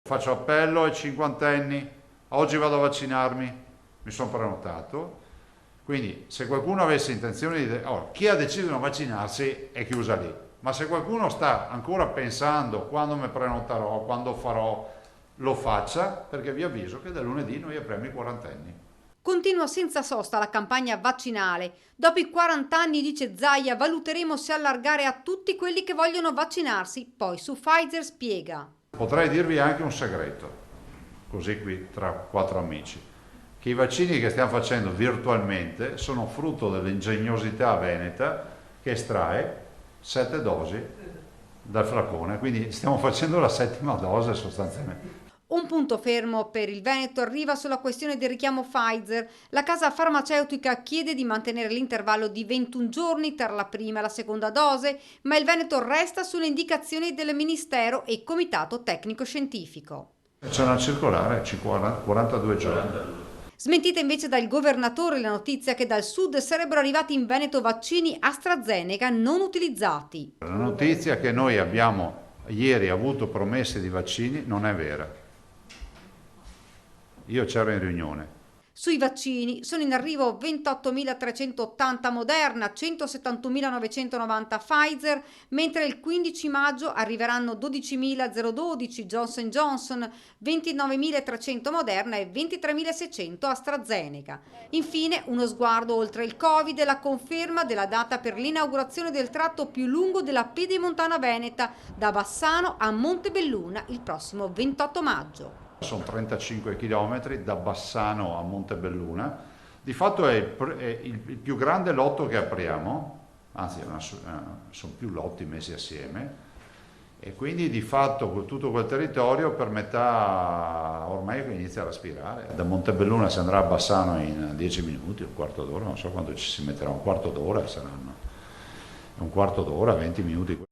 Faccio appello ai cinquantenni, oggi vado a vaccinarmi, mi sono prenotato, quindi se qualcuno avesse intenzione di... chi ha deciso di non vaccinarsi è chiusa lì, ma se qualcuno sta ancora pensando quando mi prenoterò, quando farò, lo faccia, perché vi avviso che da lunedì noi apriamo i quarantenni. Continua senza sosta la campagna vaccinale. Dopo i 40 anni, dice Zaia, valuteremo se allargare a tutti quelli che vogliono vaccinarsi. Poi su Pfizer spiega. Potrei dirvi anche un segreto, così qui tra quattro amici, che i vaccini che stiamo facendo virtualmente sono frutto dell'ingegnosità veneta che estrae 7 dosi dal flacone, quindi stiamo facendo la settima dose sostanzialmente. Un punto fermo per il Veneto arriva sulla questione del richiamo Pfizer. La casa farmaceutica chiede di mantenere l'intervallo di 21 giorni tra la prima e la seconda dose, ma il Veneto resta sulle indicazioni del Ministero e Comitato Tecnico Scientifico. C'è una circolare, 42 giorni. Smentita invece dal governatore la notizia che dal sud sarebbero arrivati in Veneto vaccini AstraZeneca non utilizzati. La notizia che noi abbiamo ieri avuto promesse di vaccini non è vera. Io c'ero in riunione. Sui vaccini sono in arrivo 28.380 Moderna, 171.990 Pfizer, mentre il 15 maggio arriveranno 12.012 Johnson Johnson, 29.300 Moderna e 23.600 AstraZeneca. Infine uno sguardo oltre il Covid e la conferma della data per l'inaugurazione del tratto più lungo della Pedemontana Veneta da Bassano a Montebelluna il prossimo 28 maggio. Sono 35 km da Bassano a Montebelluna, di fatto è il più grande lotto che apriamo, anzi sono più lotti messi assieme, e quindi di fatto tutto quel territorio per metà ormai inizia a respirare. Da Montebelluna si andrà a Bassano in 10 minuti, un quarto d'ora, non so quanto ci si metterà, un quarto d'ora saranno, un quarto d'ora, 20 minuti.